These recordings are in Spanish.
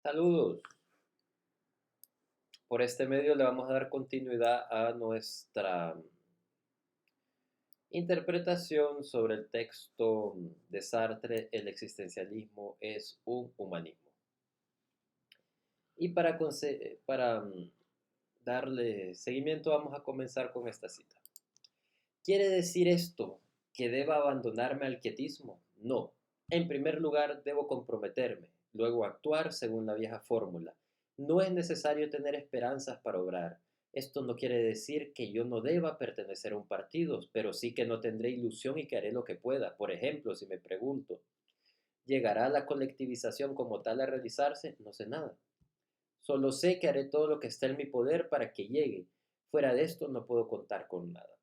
Saludos. Por este medio le vamos a dar continuidad a nuestra interpretación sobre el texto de Sartre, El existencialismo es un humanismo. Y para darle seguimiento vamos a comenzar con esta cita. ¿Quiere decir esto que deba abandonarme al quietismo? No. En primer lugar, debo comprometerme, luego actuar según la vieja fórmula. No es necesario tener esperanzas para obrar. Esto no quiere decir que yo no deba pertenecer a un partido, pero sí que no tendré ilusión y que haré lo que pueda. Por ejemplo, si me pregunto, ¿llegará la colectivización como tal a realizarse? No sé nada. Solo sé que haré todo lo que esté en mi poder para que llegue. Fuera de esto no puedo contar con nada.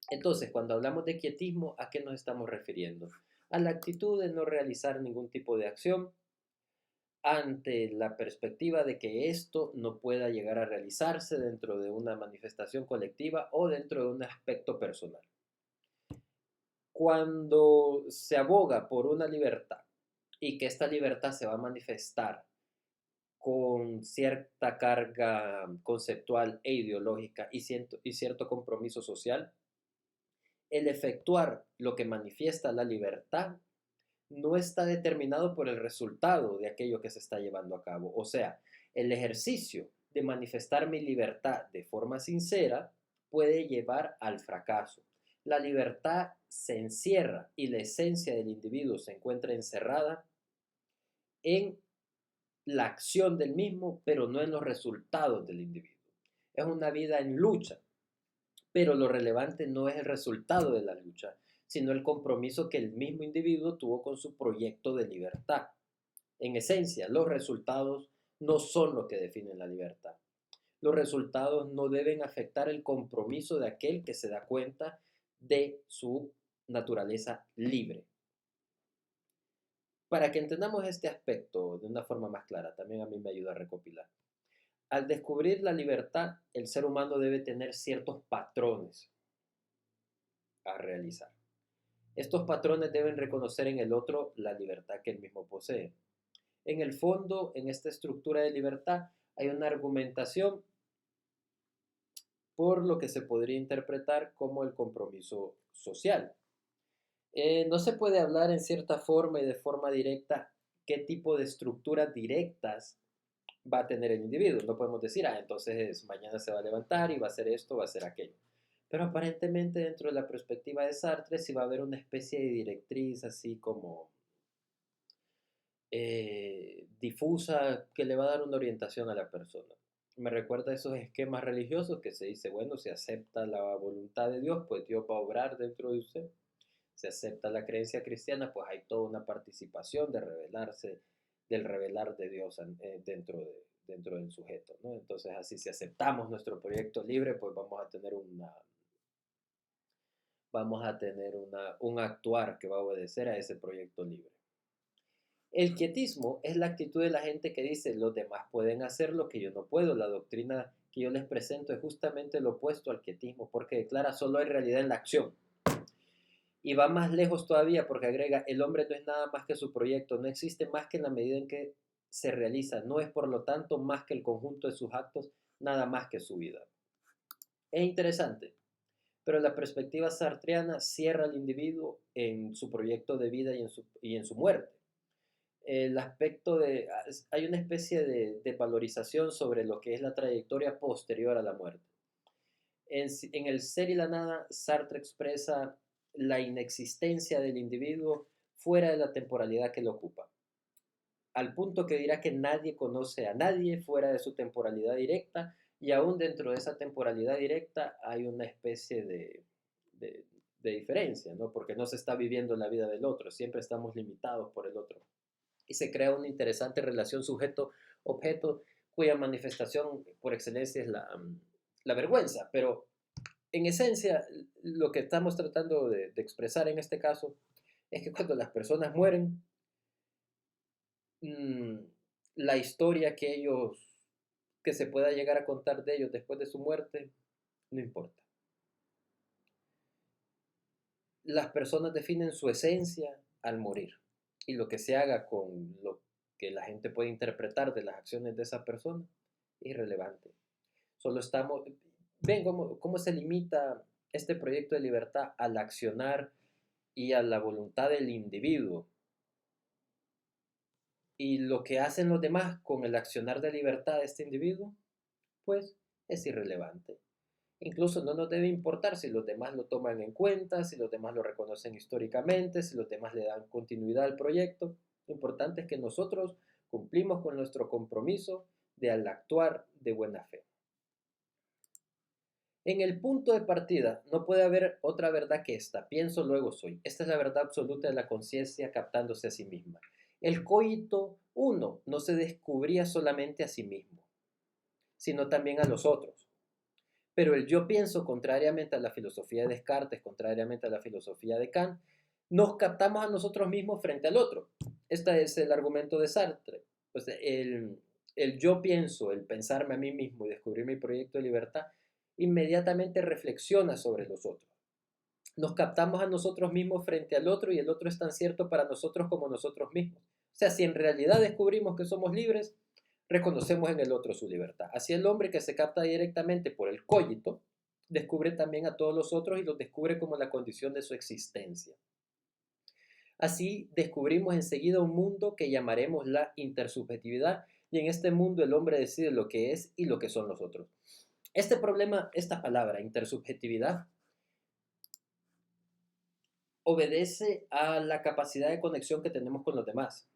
Entonces, cuando hablamos de quietismo, ¿a qué nos estamos refiriendo? A la actitud de no realizar ningún tipo de acción ante la perspectiva de que esto no pueda llegar a realizarse dentro de una manifestación colectiva o dentro de un aspecto personal. Cuando se aboga por una libertad y que esta libertad se va a manifestar con cierta carga conceptual e ideológica y cierto compromiso social, el efectuar lo que manifiesta la libertad no está determinado por el resultado de aquello que se está llevando a cabo. O sea, el ejercicio de manifestar mi libertad de forma sincera puede llevar al fracaso. La libertad se encierra y la esencia del individuo se encuentra encerrada en la acción del mismo, pero no en los resultados del individuo. Es una vida en lucha, pero lo relevante no es el resultado de la lucha, sino el compromiso que el mismo individuo tuvo con su proyecto de libertad. En esencia, los resultados no son lo que definen la libertad. Los resultados no deben afectar el compromiso de aquel que se da cuenta de su naturaleza libre. Para que entendamos este aspecto de una forma más clara, también a mí me ayuda a recopilar. Al descubrir la libertad, el ser humano debe tener ciertos patrones a realizar. Estos patrones deben reconocer en el otro la libertad que él mismo posee. En el fondo, en esta estructura de libertad, hay una argumentación por lo que se podría interpretar como el compromiso social. No se puede hablar en cierta forma y de forma directa qué tipo de estructuras directas va a tener el individuo. No podemos decir, entonces mañana se va a levantar y va a hacer esto, va a hacer aquello. Pero aparentemente dentro de la perspectiva de Sartre sí va a haber una especie de directriz así como difusa que le va a dar una orientación a la persona. Me recuerda a esos esquemas religiosos que se dice, bueno, si acepta la voluntad de Dios, pues Dios va a obrar dentro de usted. Si acepta la creencia cristiana, pues hay toda una participación de revelarse, del revelar de Dios dentro del sujeto, ¿no? Entonces, así si aceptamos nuestro proyecto libre, pues un actuar que va a obedecer a ese proyecto libre. El quietismo es la actitud de la gente que dice los demás pueden hacer lo que yo no puedo. La doctrina que yo les presento es justamente lo opuesto al quietismo porque declara solo hay realidad en la acción. Y va más lejos todavía porque agrega el hombre no es nada más que su proyecto, no existe más que en la medida en que se realiza, no es por lo tanto más que el conjunto de sus actos, nada más que su vida. Es interesante, pero la perspectiva sartreana cierra al individuo en su proyecto de vida y en su muerte. El aspecto de, hay una especie de valorización sobre lo que es la trayectoria posterior a la muerte. En el ser y la nada, Sartre expresa la inexistencia del individuo fuera de la temporalidad que lo ocupa, al punto que dirá que nadie conoce a nadie fuera de su temporalidad directa y aún dentro de esa temporalidad directa hay una especie de, de diferencia, ¿no? Porque no se está viviendo la vida del otro, siempre estamos limitados por el otro y se crea una interesante relación sujeto-objeto cuya manifestación por excelencia es la vergüenza. Pero en esencia, lo que estamos tratando de expresar en este caso es que cuando las personas mueren, mmm, la historia que se pueda llegar a contar de ellos después de su muerte, no importa. Las personas definen su esencia al morir y lo que se haga con que la gente puede interpretar de las acciones de esa persona, es irrelevante. Solo estamos, ven cómo se limita este proyecto de libertad al accionar y a la voluntad del individuo. Y lo que hacen los demás con el accionar de libertad de este individuo, pues es irrelevante. Incluso no nos debe importar si los demás lo toman en cuenta, si los demás lo reconocen históricamente, si los demás le dan continuidad al proyecto. Lo importante es que nosotros cumplimos con nuestro compromiso de al actuar de buena fe. En el punto de partida no puede haber otra verdad que esta. Pienso, luego soy. Esta es la verdad absoluta de la conciencia captándose a sí misma. El coito uno no se descubría solamente a sí mismo, sino también a los otros. Pero el yo pienso, contrariamente a la filosofía de Descartes, contrariamente a la filosofía de Kant, nos captamos a nosotros mismos frente al otro. Este es el argumento de Sartre. Pues el yo pienso, el pensarme a mí mismo y descubrir mi proyecto de libertad, inmediatamente reflexiona sobre los otros. Nos captamos a nosotros mismos frente al otro y el otro es tan cierto para nosotros como nosotros mismos. O sea, si en realidad descubrimos que somos libres, reconocemos en el otro su libertad. Así el hombre que se capta directamente por el cogito, descubre también a todos los otros y los descubre como la condición de su existencia. Así descubrimos enseguida un mundo que llamaremos la intersubjetividad, y en este mundo el hombre decide lo que es y lo que son los otros. Este problema, esta palabra, intersubjetividad, obedece a la capacidad de conexión que tenemos con los demás.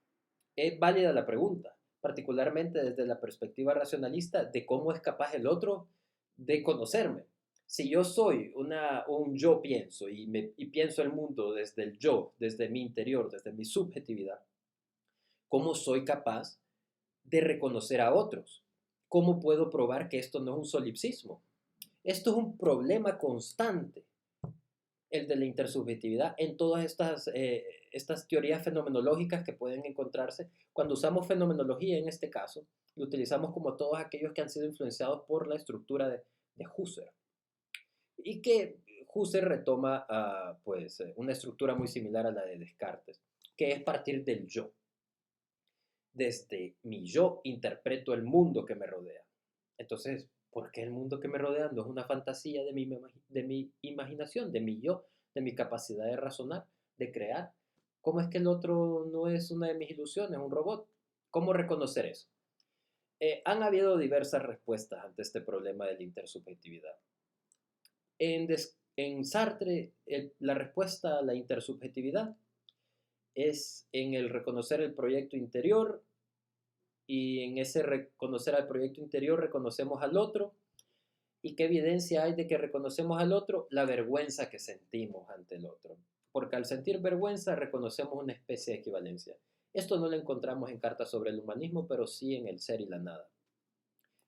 Es válida la pregunta, particularmente desde la perspectiva racionalista de cómo es capaz el otro de conocerme. Si yo soy un yo pienso y pienso el mundo desde el yo, desde mi interior, desde mi subjetividad, ¿cómo soy capaz de reconocer a otros? ¿Cómo puedo probar que esto no es un solipsismo? Esto es un problema constante, el de la intersubjetividad, en todas estas teorías fenomenológicas que pueden encontrarse. Cuando usamos fenomenología en este caso, lo utilizamos como todos aquellos que han sido influenciados por la estructura de Husserl. Y que Husserl retoma pues, una estructura muy similar a la de Descartes, que es partir del yo. Desde mi yo interpreto el mundo que me rodea. Entonces, ¿por qué el mundo que me rodea no es una fantasía de mi imaginación, de mi yo, de mi capacidad de razonar, de crear? ¿Cómo es que el otro no es una de mis ilusiones, un robot? ¿Cómo reconocer eso? Han habido diversas respuestas ante este problema de la intersubjetividad. En Sartre, la respuesta a la intersubjetividad es en el reconocer el proyecto interior, y en ese reconocer al proyecto interior reconocemos al otro. ¿Y qué evidencia hay de que reconocemos al otro? La vergüenza que sentimos ante el otro. Porque al sentir vergüenza reconocemos una especie de equivalencia. Esto no lo encontramos en Cartas sobre el Humanismo, pero sí en El Ser y la Nada.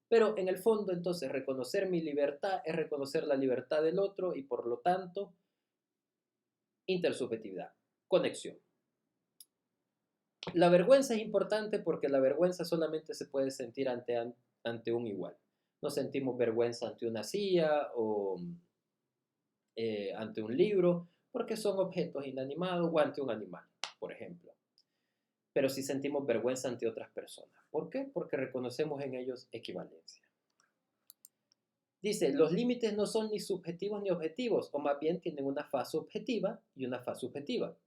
Pero en el fondo, entonces, reconocer mi libertad es reconocer la libertad del otro y por lo tanto, intersubjetividad, conexión. La vergüenza es importante porque la vergüenza solamente se puede sentir ante un igual. No sentimos vergüenza ante una silla o ante un libro porque son objetos inanimados o ante un animal, por ejemplo. Pero sí sentimos vergüenza ante otras personas. ¿Por qué? Porque reconocemos en ellos equivalencia. Dice, los límites no son ni subjetivos ni objetivos, o más bien tienen una fase objetiva y una fase subjetiva.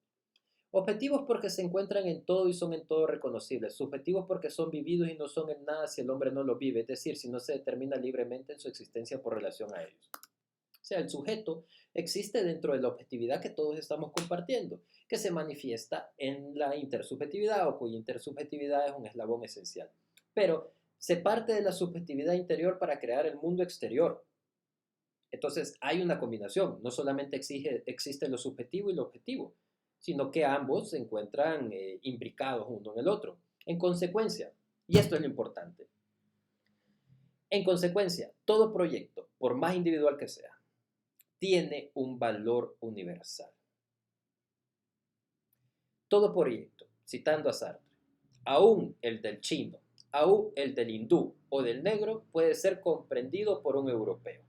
Objetivos porque se encuentran en todo y son en todo reconocibles. Subjetivos porque son vividos y no son en nada si el hombre no lo vive, es decir, si no se determina libremente en su existencia por relación a ellos. O sea, el sujeto existe dentro de la objetividad que todos estamos compartiendo, que se manifiesta en la intersubjetividad o cuya intersubjetividad es un eslabón esencial. Pero se parte de la subjetividad interior para crear el mundo exterior. Entonces hay una combinación, no solamente existe lo subjetivo y lo objetivo, sino que ambos se encuentran imbricados uno en el otro. En consecuencia, y esto es lo importante, en consecuencia, todo proyecto, por más individual que sea, tiene un valor universal. Todo proyecto, citando a Sartre, aún el del chino, aún el del hindú o del negro, puede ser comprendido por un europeo.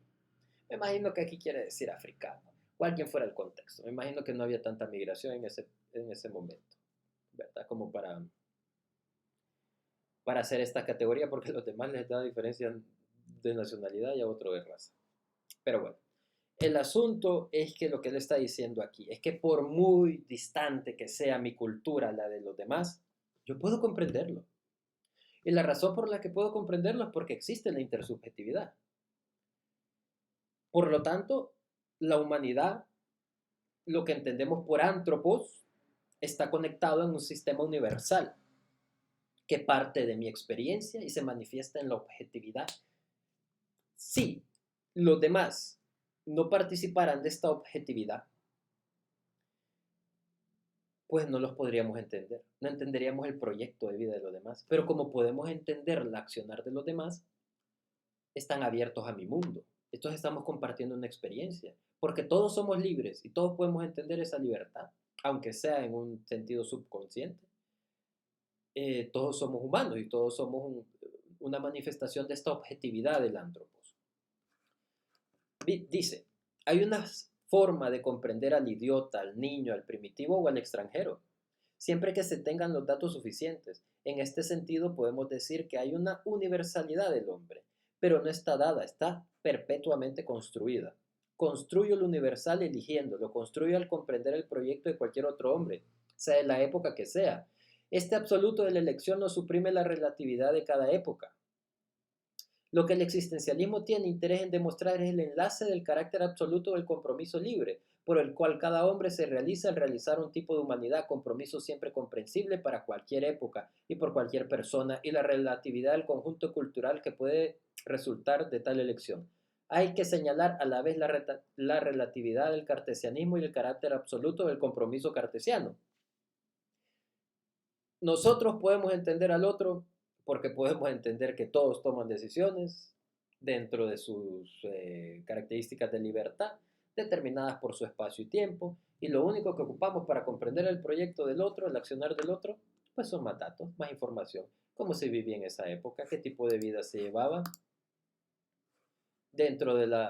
Me imagino que aquí quiere decir africano, o alguien fuera el contexto. Me imagino que no había tanta migración en ese momento, ¿verdad? Como para para hacer esta categoría porque los demás les da diferencia de nacionalidad y a otro de raza. Pero bueno, el asunto es que lo que él está diciendo aquí es que por muy distante que sea mi cultura, la de los demás, yo puedo comprenderlo. Y la razón por la que puedo comprenderlo es porque existe la intersubjetividad. Por lo tanto, la humanidad, lo que entendemos por antropos, está conectado en un sistema universal que parte de mi experiencia y se manifiesta en la objetividad. Si los demás no participaran de esta objetividad, pues no los podríamos entender. No entenderíamos el proyecto de vida de los demás. Pero como podemos entender el accionar de los demás, están abiertos a mi mundo. Entonces estamos compartiendo una experiencia. Porque todos somos libres y todos podemos entender esa libertad, aunque sea en un sentido subconsciente. Todos somos humanos y todos somos una manifestación de esta objetividad del antropos. Dice, hay una forma de comprender al idiota, al niño, al primitivo o al extranjero, siempre que se tengan los datos suficientes. En este sentido podemos decir que hay una universalidad del hombre, pero no está dada, está perpetuamente construida. Construyo lo universal eligiendo, lo construyo al comprender el proyecto de cualquier otro hombre, sea de la época que sea. Este absoluto de la elección no suprime la relatividad de cada época. Lo que el existencialismo tiene interés en demostrar es el enlace del carácter absoluto del compromiso libre, por el cual cada hombre se realiza al realizar un tipo de humanidad, compromiso siempre comprensible para cualquier época y por cualquier persona, y la relatividad del conjunto cultural que puede resultar de tal elección. Hay que señalar a la vez la relatividad del cartesianismo y el carácter absoluto del compromiso cartesiano. Nosotros podemos entender al otro porque podemos entender que todos toman decisiones dentro de sus características de libertad, determinadas por su espacio y tiempo, y lo único que ocupamos para comprender el proyecto del otro, el accionar del otro, pues son más datos, más información, cómo se vivía en esa época, qué tipo de vida se llevaba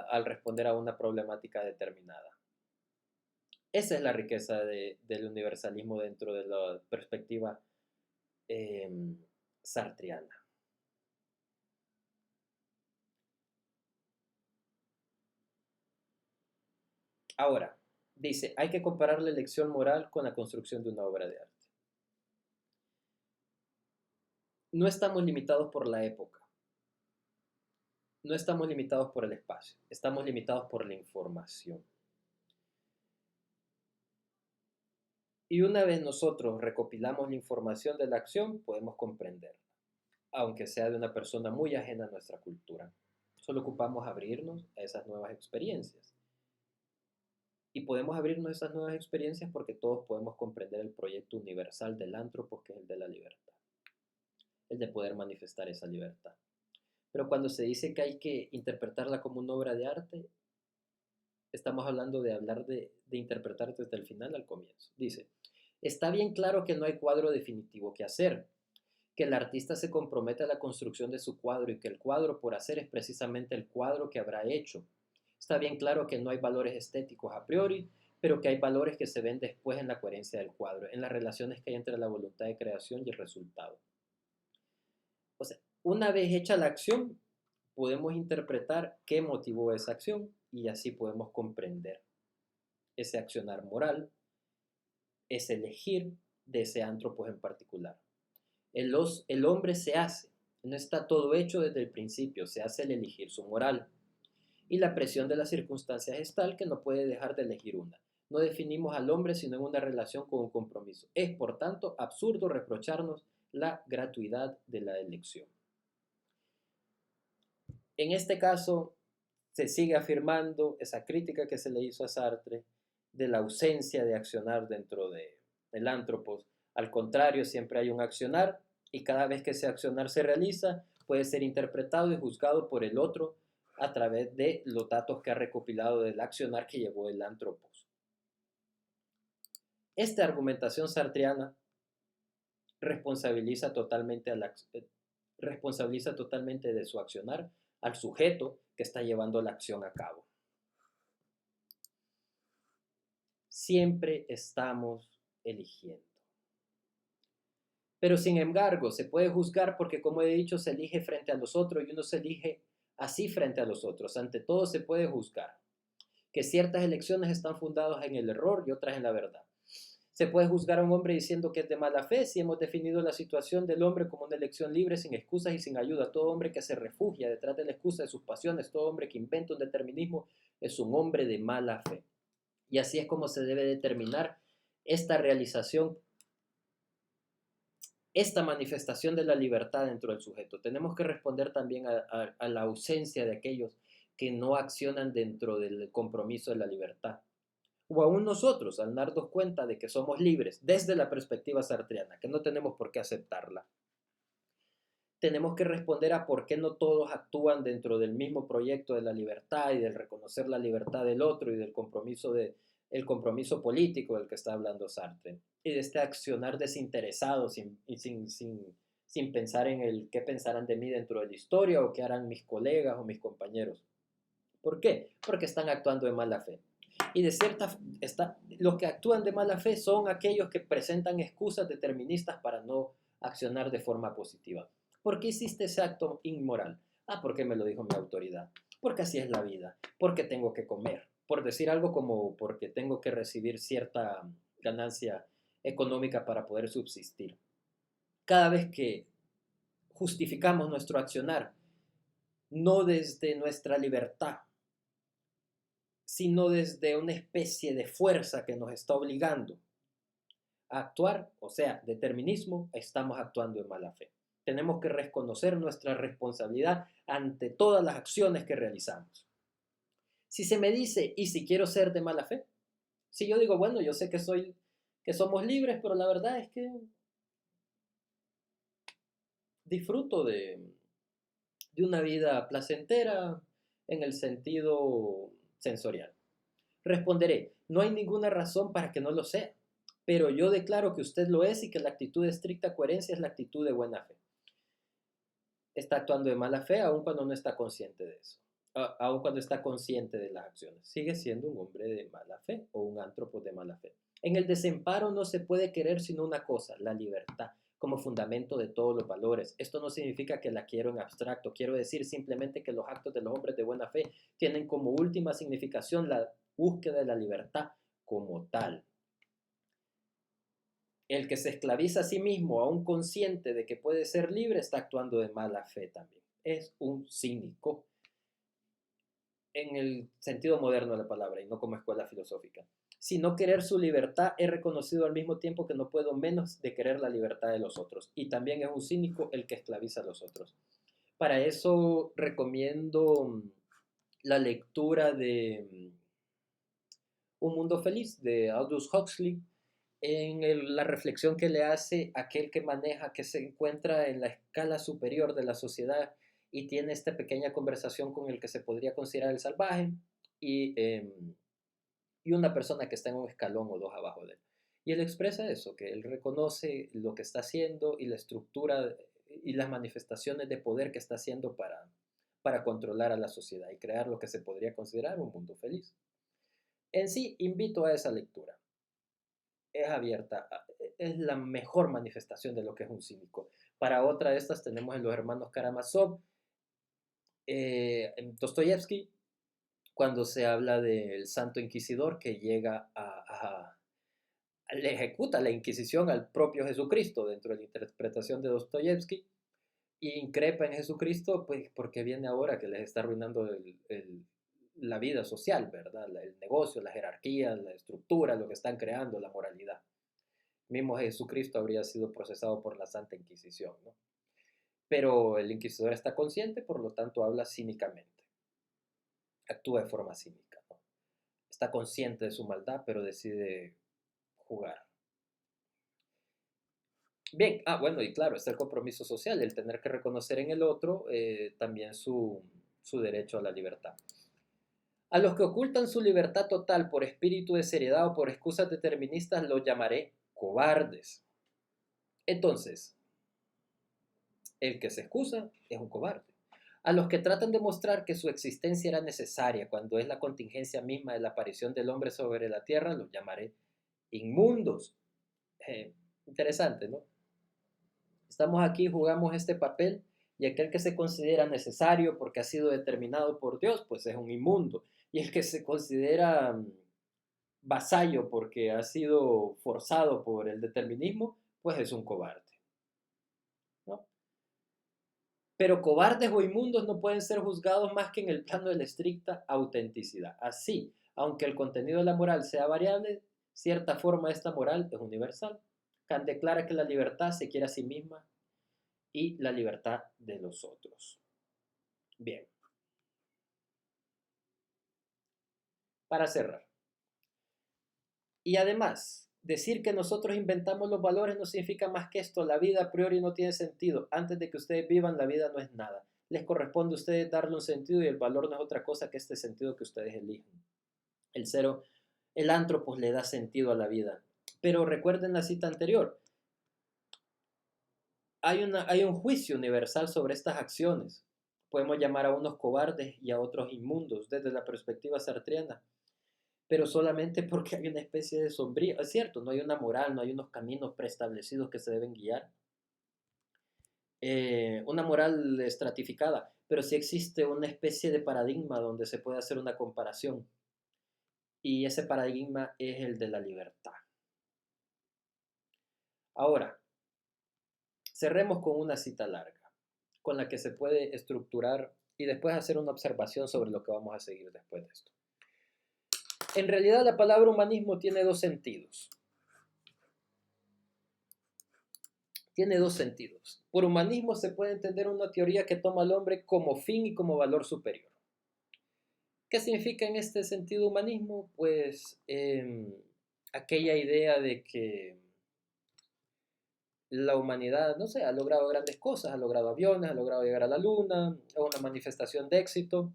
al responder a una problemática determinada. Esa es la riqueza del universalismo dentro de la perspectiva sartriana. Ahora, dice, hay que comparar la elección moral con la construcción de una obra de arte. No estamos limitados por la época, no estamos limitados por el espacio, estamos limitados por la información. Y una vez nosotros recopilamos la información de la acción, podemos comprenderla, aunque sea de una persona muy ajena a nuestra cultura. Solo ocupamos abrirnos a esas nuevas experiencias. Y podemos abrirnos a esas nuevas experiencias porque todos podemos comprender el proyecto universal del antropos, que es el de la libertad, el de poder manifestar esa libertad. Pero cuando se dice que hay que interpretarla como una obra de arte, estamos hablando de hablar de interpretar desde el final al comienzo. Dice, está bien claro que no hay cuadro definitivo que hacer, que el artista se compromete a la construcción de su cuadro y que el cuadro por hacer es precisamente el cuadro que habrá hecho. Está bien claro que no hay valores estéticos a priori, pero que hay valores que se ven después en la coherencia del cuadro, en las relaciones que hay entre la voluntad de creación y el resultado. O sea, una vez hecha la acción, podemos interpretar qué motivó esa acción y así podemos comprender ese accionar moral, ese elegir de ese antropos en particular. El hombre se hace, no está todo hecho desde el principio, se hace el elegir su moral. Y la presión de las circunstancias es tal que no puede dejar de elegir una. No definimos al hombre sino en una relación con un compromiso. Es, por tanto, absurdo reprocharnos la gratuidad de la elección. En este caso, se sigue afirmando esa crítica que se le hizo a Sartre de la ausencia de accionar dentro del antropos. Al contrario, siempre hay un accionar y cada vez que ese accionar se realiza, puede ser interpretado y juzgado por el otro a través de los datos que ha recopilado del accionar que llevó el antropos. Esta argumentación sartriana responsabiliza totalmente de su accionar al sujeto que está llevando la acción a cabo. Siempre estamos eligiendo. Pero sin embargo, se puede juzgar porque, como he dicho, se elige frente a los otros y uno se elige así frente a los otros. Ante todo se puede juzgar que ciertas elecciones están fundadas en el error y otras en la verdad. Se puede juzgar a un hombre diciendo que es de mala fe si hemos definido la situación del hombre como una elección libre, sin excusas y sin ayuda. Todo hombre que se refugia detrás de la excusa de sus pasiones, todo hombre que inventa un determinismo, es un hombre de mala fe. Y así es como se debe determinar esta realización, esta manifestación de la libertad dentro del sujeto. Tenemos que responder también a la ausencia de aquellos que no accionan dentro del compromiso de la libertad. O aún nosotros, al darnos cuenta de que somos libres desde la perspectiva sartreana, que no tenemos por qué aceptarla, tenemos que responder a por qué no todos actúan dentro del mismo proyecto de la libertad y del reconocer la libertad del otro y del compromiso, el compromiso político del que está hablando Sartre, y de este accionar desinteresado sin pensar en el qué pensarán de mí dentro de la historia o qué harán mis colegas o mis compañeros. ¿Por qué? Porque están actuando de mala fe. Y de cierta los que actúan de mala fe son aquellos que presentan excusas deterministas para no accionar de forma positiva. ¿Por qué hiciste ese acto inmoral? Ah, porque me lo dijo mi autoridad. Porque así es la vida. Porque tengo que comer. Por decir algo como porque tengo que recibir cierta ganancia económica para poder subsistir. Cada vez que justificamos nuestro accionar, no desde nuestra libertad, sino desde una especie de fuerza que nos está obligando a actuar, o sea, determinismo, estamos actuando en mala fe. Tenemos que reconocer nuestra responsabilidad ante todas las acciones que realizamos. Si se me dice, ¿y si quiero ser de mala fe? Si yo digo, bueno, yo sé que somos libres, pero la verdad es que disfruto de una vida placentera en el sentido sensorial. Responderé, no hay ninguna razón para que no lo sea, pero yo declaro que usted lo es y que la actitud de estricta coherencia es la actitud de buena fe. Está actuando de mala fe aun cuando no está consciente de eso, aun cuando está consciente de las acciones. Sigue siendo un hombre de mala fe o un ántropo de mala fe. En el desemparo no se puede querer sino una cosa, la libertad, como fundamento de todos los valores. Esto no significa que la quiero en abstracto, quiero decir simplemente que los actos de los hombres de buena fe tienen como última significación la búsqueda de la libertad como tal. El que se esclaviza a sí mismo, aún consciente de que puede ser libre, está actuando de mala fe también. Es un cínico en el sentido moderno de la palabra y no como escuela filosófica. Si no querer su libertad, he reconocido al mismo tiempo que no puedo menos de querer la libertad de los otros. Y también es un cínico el que esclaviza a los otros. Para eso recomiendo la lectura de Un Mundo Feliz de Aldous Huxley, en la reflexión que le hace aquel que maneja, que se encuentra en la escala superior de la sociedad y tiene esta pequeña conversación con el que se podría considerar el salvaje y una persona que está en un escalón o dos abajo de él. Y él expresa eso, que él reconoce lo que está haciendo y la estructura y las manifestaciones de poder que está haciendo para controlar a la sociedad y crear lo que se podría considerar un mundo feliz. En sí, invito a esa lectura. Es abierta, es la mejor manifestación de lo que es un cínico. Para otra de estas tenemos en los hermanos Karamazov, en Dostoyevsky, cuando se habla del santo inquisidor que llega le ejecuta la inquisición al propio Jesucristo dentro de la interpretación de Dostoyevsky y increpa en Jesucristo pues porque viene ahora que les está arruinando la vida social, ¿verdad? El negocio, la jerarquía, la estructura, lo que están creando, la moralidad. Mismo Jesucristo habría sido procesado por la Santa Inquisición, ¿no? Pero el inquisidor está consciente, por lo tanto habla cínicamente, actúa de forma cínica, ¿no? Está consciente de su maldad, pero decide jugar. Bien, bueno, y claro, está el compromiso social, el tener que reconocer en el otro también su derecho a la libertad. A los que ocultan su libertad total por espíritu de seriedad o por excusas deterministas los llamaré cobardes. Entonces, el que se excusa es un cobarde. A los que tratan de mostrar que su existencia era necesaria cuando es la contingencia misma de la aparición del hombre sobre la tierra, los llamaré inmundos. Interesante, ¿no? Estamos aquí, jugamos este papel y aquel que se considera necesario porque ha sido determinado por Dios, pues es un inmundo. Y el que se considera vasallo porque ha sido forzado por el determinismo, pues es un cobarde, ¿no? Pero cobardes o inmundos no pueden ser juzgados más que en el plano de la estricta autenticidad. Así, aunque el contenido de la moral sea variable, cierta forma de esta moral es universal. Kant declara que la libertad se quiere a sí misma y la libertad de los otros. Bien, para cerrar. Y además, decir que nosotros inventamos los valores no significa más que esto. La vida a priori no tiene sentido. Antes de que ustedes vivan, la vida no es nada. Les corresponde a ustedes darle un sentido y el valor no es otra cosa que este sentido que ustedes eligen. El cero, el antropos le da sentido a la vida. Pero recuerden la cita anterior. Hay un juicio universal sobre estas acciones. Podemos llamar a unos cobardes y a otros inmundos desde la perspectiva sartreana, pero solamente porque hay una especie de sombría. Es cierto, no hay una moral, no hay unos caminos preestablecidos que se deben guiar, una moral estratificada, pero sí existe una especie de paradigma donde se puede hacer una comparación, y ese paradigma es el de la libertad. Ahora, cerremos con una cita larga, con la que se puede estructurar y después hacer una observación sobre lo que vamos a seguir después de esto. En realidad, la palabra humanismo tiene dos sentidos. Tiene dos sentidos. Por humanismo se puede entender una teoría que toma al hombre como fin y como valor superior. ¿Qué significa en este sentido humanismo? Pues aquella idea de que la humanidad, no sé, ha logrado grandes cosas, ha logrado aviones, ha logrado llegar a la luna, es una manifestación de éxito.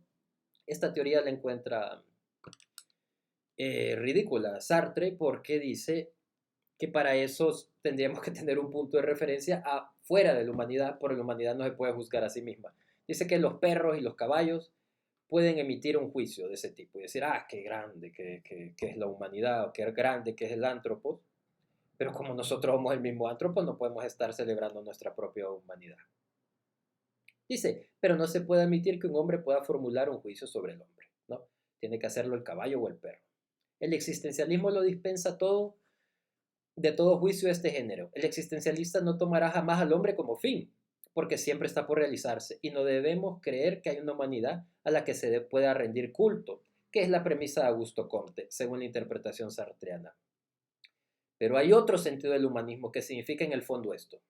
Esta teoría la encuentra ridícula Sartre porque dice que para eso tendríamos que tener un punto de referencia afuera de la humanidad, porque la humanidad no se puede juzgar a sí misma. Dice que los perros y los caballos pueden emitir un juicio de ese tipo y decir, qué grande que es la humanidad, o qué grande que es el antropos, pero como nosotros somos el mismo antropos, no podemos estar celebrando nuestra propia humanidad. Dice, pero no se puede admitir que un hombre pueda formular un juicio sobre el hombre, ¿no? Tiene que hacerlo el caballo o el perro. El existencialismo lo dispensa todo de todo juicio de este género. El existencialista no tomará jamás al hombre como fin, porque siempre está por realizarse, y no debemos creer que hay una humanidad a la que se pueda rendir culto, que es la premisa de Augusto Comte, según la interpretación sartreana. Pero hay otro sentido del humanismo que significa en el fondo esto.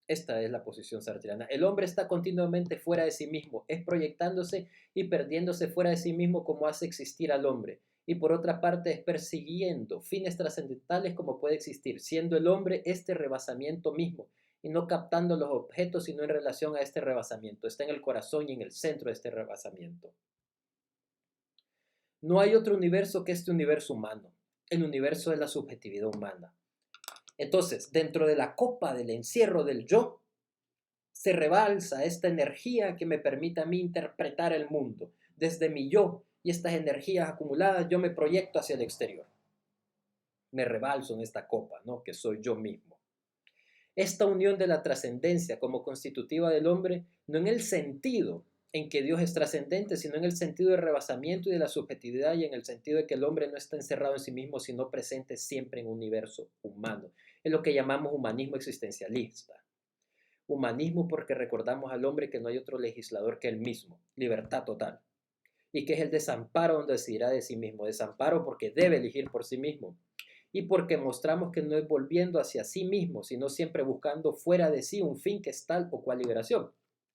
Esta es la posición sartreana. El hombre está continuamente fuera de sí mismo, es proyectándose y perdiéndose fuera de sí mismo como hace existir al hombre. Y por otra parte es persiguiendo fines trascendentales como puede existir, siendo el hombre este rebasamiento mismo, y no captando los objetos, sino en relación a este rebasamiento. Está en el corazón y en el centro de este rebasamiento. No hay otro universo que este universo humano, el universo de la subjetividad humana. Entonces, dentro de la copa del encierro del yo, se rebalsa esta energía que me permite a mí interpretar el mundo. Desde mi yo y estas energías acumuladas, yo me proyecto hacia el exterior. Me rebalso en esta copa, ¿no? Que soy yo mismo. Esta unión de la trascendencia como constitutiva del hombre, no en el sentido en que Dios es trascendente, sino en el sentido de rebasamiento y de la subjetividad, y en el sentido de que el hombre no está encerrado en sí mismo, sino presente siempre en un universo humano. Es lo que llamamos humanismo existencialista. Humanismo porque recordamos al hombre que no hay otro legislador que él mismo, libertad total, y que es el desamparo donde decidirá de sí mismo, desamparo porque debe elegir por sí mismo, y porque mostramos que no es volviendo hacia sí mismo, sino siempre buscando fuera de sí un fin que es tal o cual liberación.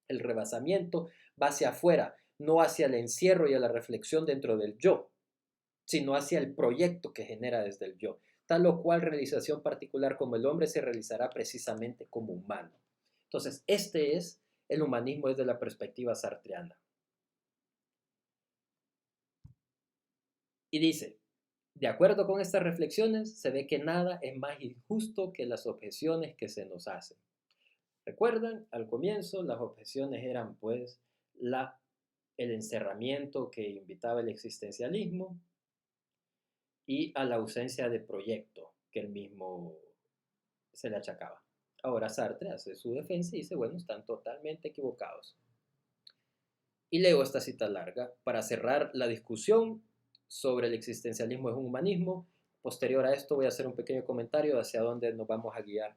El rebasamiento va hacia afuera, no hacia el encierro y a la reflexión dentro del yo, sino hacia el proyecto que genera desde el yo, tal o cual realización particular como el hombre se realizará precisamente como humano. Entonces, este es el humanismo desde la perspectiva sartreana. Y dice, de acuerdo con estas reflexiones, se ve que nada es más injusto que las objeciones que se nos hacen. ¿Recuerdan? Al comienzo las objeciones eran pues el encerramiento que invitaba el existencialismo y a la ausencia de proyecto que él mismo se le achacaba. Ahora Sartre hace su defensa y dice, bueno, están totalmente equivocados. Y leo esta cita larga para cerrar la discusión sobre el existencialismo es un humanismo. Posterior a esto voy a hacer un pequeño comentario hacia dónde nos vamos a guiar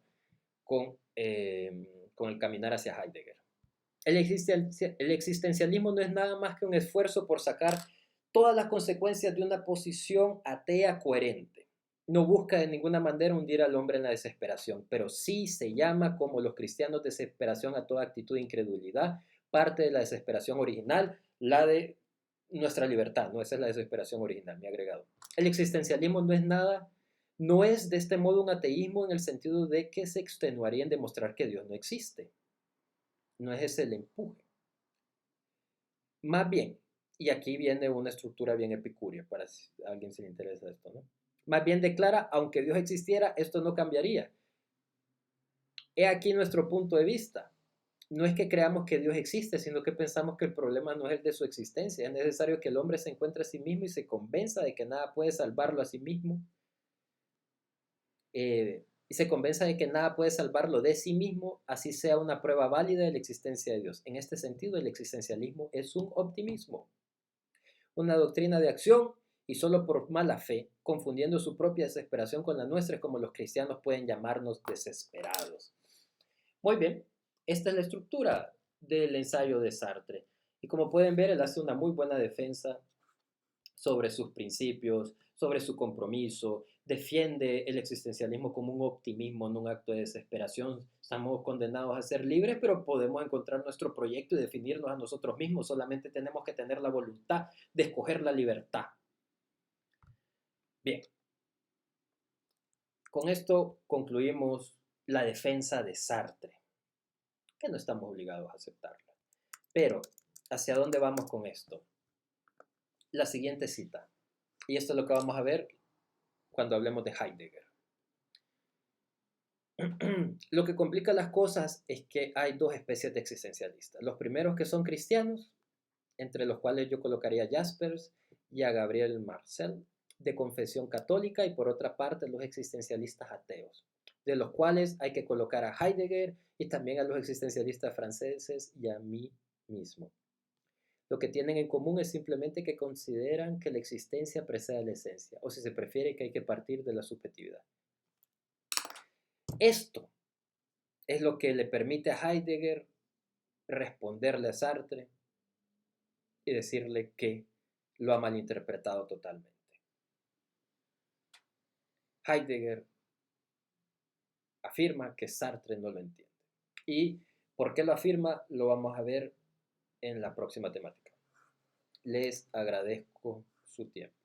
con el caminar hacia Heidegger. El existencialismo no es nada más que un esfuerzo por sacar todas las consecuencias de una posición atea coherente. No busca de ninguna manera hundir al hombre en la desesperación, pero sí se llama, como los cristianos, desesperación a toda actitud de incredulidad, parte de la desesperación original, la de nuestra libertad, no, esa es la desesperación original, mi agregado. El existencialismo no es nada, no es de este modo un ateísmo en el sentido de que se extenuaría en demostrar que Dios no existe. No es ese el empuje. Más bien, y aquí viene una estructura bien epicúrea para si a alguien se le interesa esto, ¿no? Más bien declara, aunque Dios existiera, esto no cambiaría. He aquí nuestro punto de vista. No es que creamos que Dios existe, sino que pensamos que el problema no es el de su existencia. Es necesario que el hombre se encuentre a sí mismo y se convenza de que nada puede salvarlo a sí mismo. Y se convenza de que nada puede salvarlo de sí mismo, así sea una prueba válida de la existencia de Dios. En este sentido, el existencialismo es un optimismo, una doctrina de acción y solo por mala fe, confundiendo su propia desesperación con la nuestra, es como los cristianos pueden llamarnos desesperados. Muy bien, esta es la estructura del ensayo de Sartre. Y como pueden ver, él hace una muy buena defensa sobre sus principios, sobre su compromiso, defiende el existencialismo como un optimismo, no un acto de desesperación. Estamos condenados a ser libres, pero podemos encontrar nuestro proyecto y definirnos a nosotros mismos. Solamente tenemos que tener la voluntad de escoger la libertad. Bien, con esto concluimos la defensa de Sartre, que no estamos obligados a aceptarla. Pero, ¿hacia dónde vamos con esto? La siguiente cita. Y esto es lo que vamos a ver cuando hablemos de Heidegger. Lo que complica las cosas es que hay dos especies de existencialistas. Los primeros que son cristianos, entre los cuales yo colocaría a Jaspers y a Gabriel Marcel, de confesión católica, y por otra parte los existencialistas ateos, de los cuales hay que colocar a Heidegger y también a los existencialistas franceses y a mí mismo. Lo que tienen en común es simplemente que consideran que la existencia precede a la esencia, o si se prefiere, que hay que partir de la subjetividad. Esto es lo que le permite a Heidegger responderle a Sartre y decirle que lo ha malinterpretado totalmente. Heidegger afirma que Sartre no lo entiende. ¿Y por qué lo afirma? Lo vamos a ver en la próxima temática. Les agradezco su tiempo.